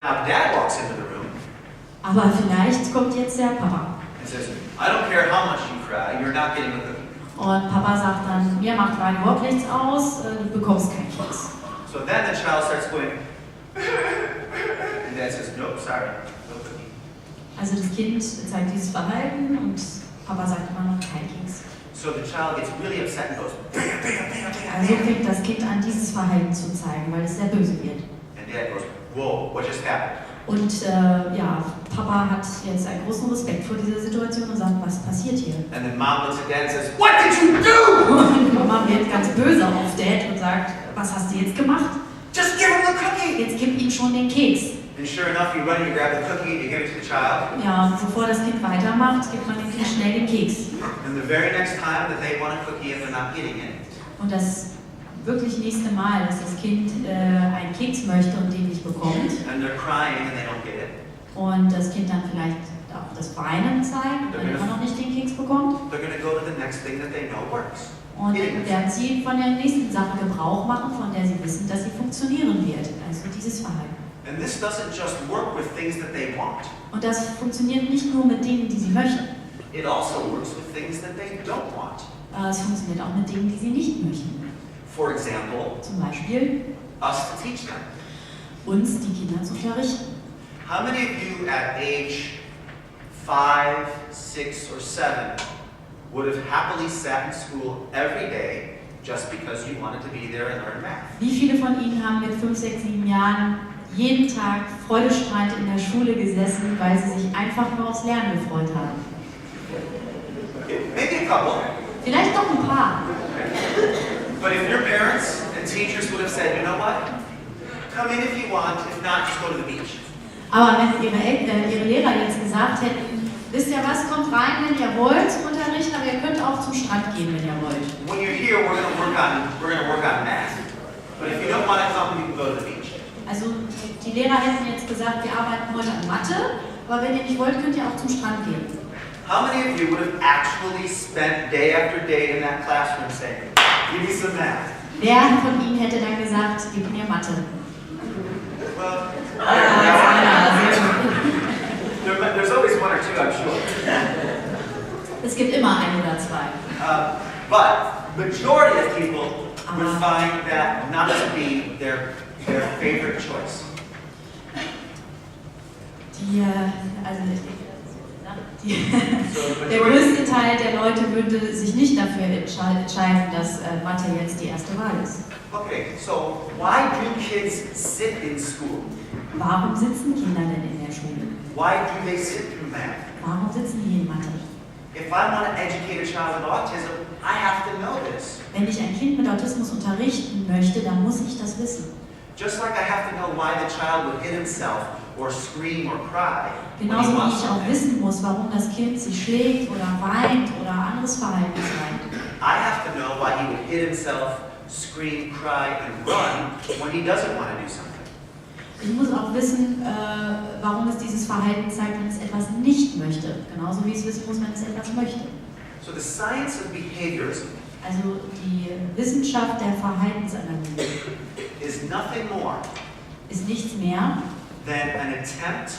Now Dad walks into the room Aber vielleicht kommt jetzt der Papa. and says, I don't care how much you cry, you're not getting a cookie. Und Papa sagt dann, mir macht Wein überhaupt nichts aus, du bekommst keinen Keks. So then the child starts going, and Dad says, nope, sorry, no cookie. Also das Kind zeigt dieses Verhalten und Papa sagt immer noch kein Keks. So the child gets really upset and goes, bam, bam, bam, bam, Also bam. fängt das Kind an, dieses Verhalten zu zeigen, weil es sehr böse wird. And Dad goes, whoa, what just happened? Und ja, Papa hat jetzt einen großen Respekt vor dieser Situation und sagt, was passiert hier? And then Mom looks at Dad and says, what did you do? Und Mama wird ganz böse auf Dad und sagt, was hast du jetzt gemacht? Just give him the cookie. Jetzt gib ihm schon den Keks. And sure enough, you run and you grab the cookie and you give it to the child. Ja, und bevor das Kind weitermacht, gibt man dem Kind schnell den Keks. And the very next time that they want a cookie and they're not getting it, Und das wirklich nächste Mal, dass das Kind einen Keks möchte und den nicht bekommt and they're crying and they don't get it, und das Kind dann vielleicht auch das Weinen zeigt, wenn er immer noch nicht den Keks bekommt, they're going to go to the next thing that they know works. und dann werden sie von der nächsten Sache Gebrauch machen, von der sie wissen, dass sie funktionieren wird. Also dieses Verhalten. And this doesn't just work with things that they want. Und das funktioniert nicht nur mit Dingen, die sie möchten. It also works with things that they don't want. Es funktioniert auch mit Dingen, die sie nicht möchten. For example, Zum Beispiel us to teach them. uns, die Kinder, zu unterrichten. How many of you at age 5, 6, or 7 would have happily sat in school every day just because you wanted to be there and learn math? Wie viele von Ihnen haben mit 5, 6, 7 Jahren jeden Tag freudestrahlend in der Schule gesessen, weil sie sich einfach nur aufs Lernen gefreut haben? Maybe a couple. Vielleicht doch ein paar. But if your parents and teachers would have said, you know what? Come in if you want, if not, just go to the beach. Aber wenn ihre Lehrer jetzt gesagt hätten, wisst ihr was, kommt rein, wenn ihr wollt, Unterricht, aber ihr könnt auch zum Strand gehen, wenn ihr wollt. When you're here, we're going to work on math. But if you don't want to come, you can go to the beach. Also die Lehrer hätten jetzt gesagt, wir arbeiten heute an Mathe, aber wenn ihr nicht wollt, könnt ihr auch zum Strand gehen. How many of you would have actually spent day after day in that classroom saying, give me some math? Wer von Ihnen hätte dann gesagt, gib mir Mathe? Well, Sehr gut. there's always one or two, I'm sure. Es gibt immer ein oder zwei. But majority of people would find that not to be their favorite choice. Der größte Teil der Leute würde sich nicht dafür entscheiden, dass Mathe jetzt die erste Wahl ist. Okay, so why do kids sit in school? Warum sitzen Kinder denn in der Schule? Why do they sit through math? Warum sitzen die in Mathe? If I want to educate a child with autism, I have to know this. Wenn ich ein Kind mit Autismus unterrichten möchte, dann muss ich das wissen. Just like I have to know why the child would hit himself or scream or cry. Genauso wie ich auch wissen muss, warum das Kind sich schlägt oder weint oder anderes Verhalten zeigt. I have to know why he would hit himself, scream, cry, and run when he doesn't want to do something. Ich muss auch wissen, warum es dieses Verhalten zeigt, wenn es etwas nicht möchte. Genauso wie es wissen muss, wenn es etwas möchte. So the science of behaviorism Also die Wissenschaft der Verhaltensanalyse is nothing more ist nichts mehr than an attempt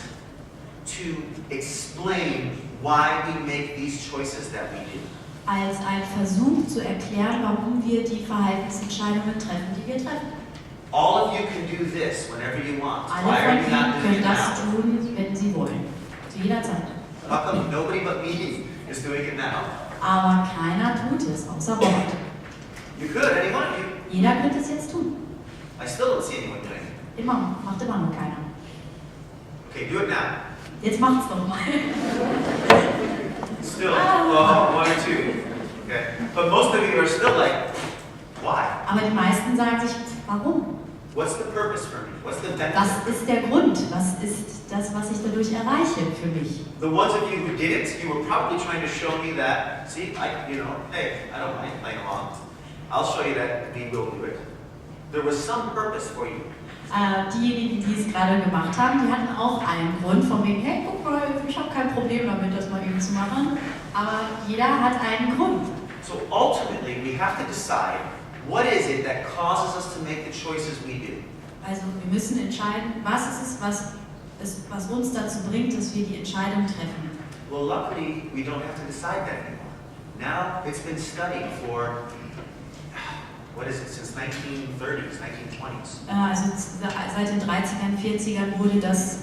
to explain why we make these choices that we do. als ein Versuch zu erklären, warum wir die Verhaltensentscheidungen treffen, die wir treffen. All of you can do this whenever you want. Alle Why are von you not Ihnen doing können it das now? tun, wenn sie wollen. Zu jeder Zeit. How come nobody but me is doing it now? Aber keiner tut es, außer Robert. You could, any one of you. Jeder könnte es jetzt tun. I still don't see anyone doing it. Macht immer noch keiner. Okay, do it now. Jetzt macht's doch mal. Still, one or two. Okay, but most of you are still like, why? Aber die meisten sagen sich, warum? What's the purpose for me? What's the benefit? Was ist der Grund? Was ist das, was ich dadurch erreiche für mich? The ones of you who did it, you were probably trying to show me that, see, hey, I don't mind playing along. I'll show you that we will do it. There was some purpose for you. Diejenigen, die es gerade gemacht haben, die hatten auch einen Grund von wegen, hey, guck mal, ich habe kein Problem damit, das mal eben zu machen. Aber jeder hat einen Grund. So ultimately, we have to decide what is it that causes us to make the choices we do. Also wir müssen entscheiden, was ist es, was was uns dazu bringt, dass wir die Entscheidung treffen. Well, luckily, we don't have to decide that anymore. Now it's been studied for, what is it, since 1930s, 1920s. Also seit den 30ern, 40ern wurde das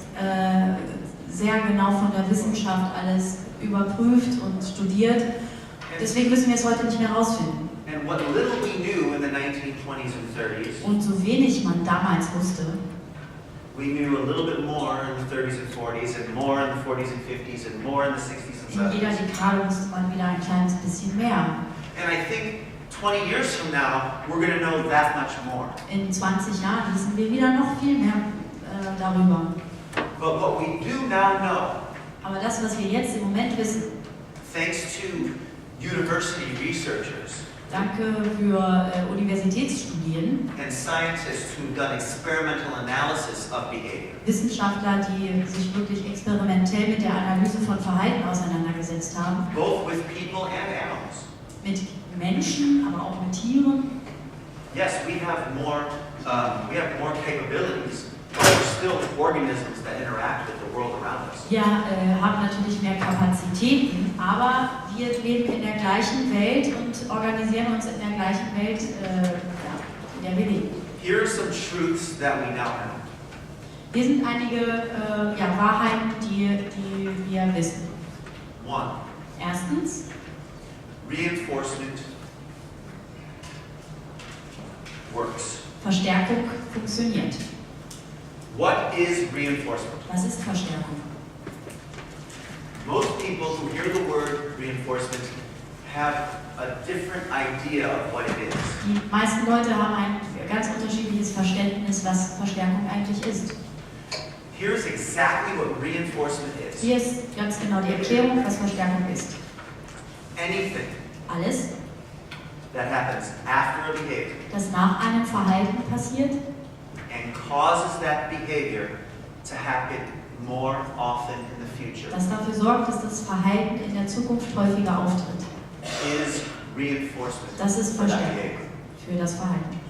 sehr genau von der Wissenschaft alles überprüft und studiert. Deswegen müssen wir es heute nicht mehr herausfinden. And what little we knew in the 1920s and 30s, Und so wenig man damals wusste, we knew a little bit more in the 30s and 40s, and more in the 40s and 50s, and more in the 60s and in jeder 70s. Dekade wusste man wieder ein kleines bisschen mehr. And I think 20 years from now, we're going to know that much more. In 20 Jahren wissen wir wieder noch viel mehr darüber. But what we do now know, Aber das, was wir jetzt im Moment wissen, thanks to university researchers danke für Universitätsstudien, and scientists who've done experimental analysis of behavior, Wissenschaftler, die sich wirklich experimentell mit der Analyse von Verhalten auseinandergesetzt haben, both with people and animals. mit Menschen, aber auch mit Tieren. Yes, we have more capabilities, but we're still organisms that interact with the world around us. Wir haben natürlich mehr Kapazitäten, aber wir leben in der gleichen Welt und organisieren uns in der gleichen Welt, in der wir leben. Here are some truths that we now know. Hier sind einige Wahrheiten, die wir wissen. One, Erstens, reinforcement works. Verstärkung funktioniert. What is reinforcement? Was ist Verstärkung? Most people who hear the word reinforcement have a different idea of what it is. Die meisten Leute haben ein ganz unterschiedliches Verständnis, was Verstärkung eigentlich ist. Here's exactly what reinforcement is. Hier ist ganz genau die Erklärung, was Verstärkung ist. Anything Alles, that happens after a behavior das nach einem Verhalten passiert and causes that behavior to happen more often in the future das dafür sorgt, dass das Verhalten in der Zukunft häufiger auftritt. is reinforcement Das ist for that Verstärkung behavior. für das Verhalten.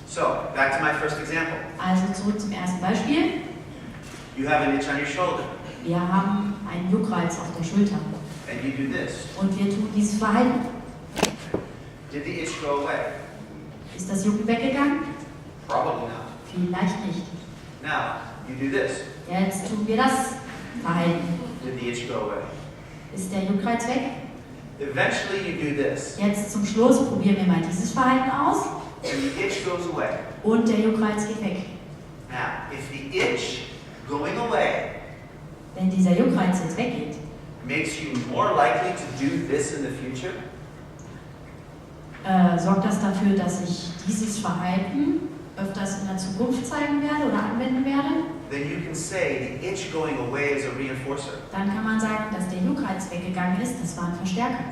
So, back to my first example. Also zurück zum ersten Beispiel. You have an itch on your shoulder Wir haben einen Juckreiz auf der Schulter and you do this. und wir tun dieses Verhalten. Did the itch go away? Ist das Jucken weggegangen? Probably not. Vielleicht nicht. Now, you do this. Jetzt tun wir das Verhalten. Did the itch go away? Ist der Juckreiz weg? Eventually you do this Jetzt zum Schluss probieren wir mal dieses Verhalten aus and the itch goes away. und der Juckreiz geht weg. Now, if the itch going away Wenn dieser Juckreiz jetzt weggeht, makes you more likely to do this in the future, sorgt das dafür, dass ich dieses Verhalten öfters in der Zukunft zeigen werde oder anwenden werde, then you can say the itch going away is a reinforcer. dann kann man sagen, dass der Juckreiz weggegangen ist, das war ein Verstärker.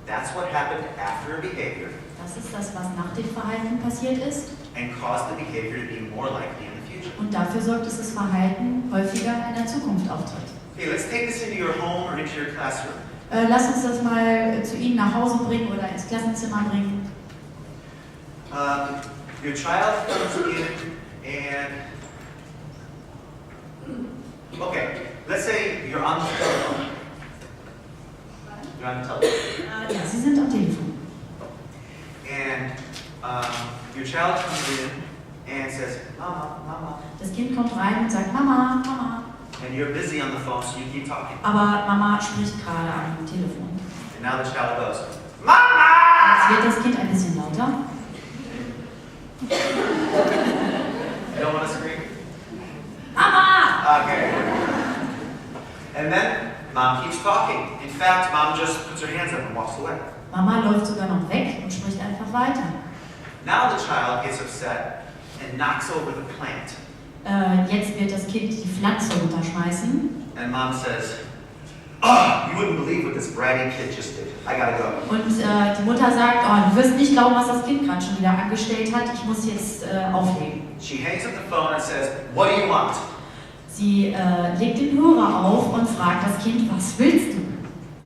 That's what happened after a behavior Das ist das, was nach dem Verhalten passiert ist and caused the behavior to be more likely in the future. und dafür sorgt, dass das Verhalten häufiger in der Zukunft auftritt. Okay, let's take this into your home or into your classroom. Lass uns das mal zu Ihnen nach Hause bringen oder ins Klassenzimmer bringen. Your child comes in and, okay, let's say you're on the telephone. You're on the telephone. Ja, Sie sind am Telefon. And your child comes in and says, Mama, Mama. Das Kind kommt rein und sagt, Mama, Mama. And you're busy on the phone, so you keep talking. Aber Mama spricht gerade am Telefon. And now the child goes, Mama! Jetzt wird das Kind ein bisschen lauter. You don't want to scream? Mama! Okay. And then Mom keeps talking. In fact, Mom just puts her hands up and walks away. Mama läuft sogar noch weg und spricht einfach weiter. Now the child gets upset and knocks over the plant. Jetzt wird das Kind die Pflanze runterschmeißen. And Mom says, oh, you wouldn't believe what this bratty kid just did. I gotta go. Und die Mutter sagt, oh, du wirst nicht glauben, was das Kind gerade schon wieder angestellt hat. Ich muss jetzt auflegen. She hangs up the phone and says, what do you want? Sie legt den Hörer auf und fragt das Kind, was willst du?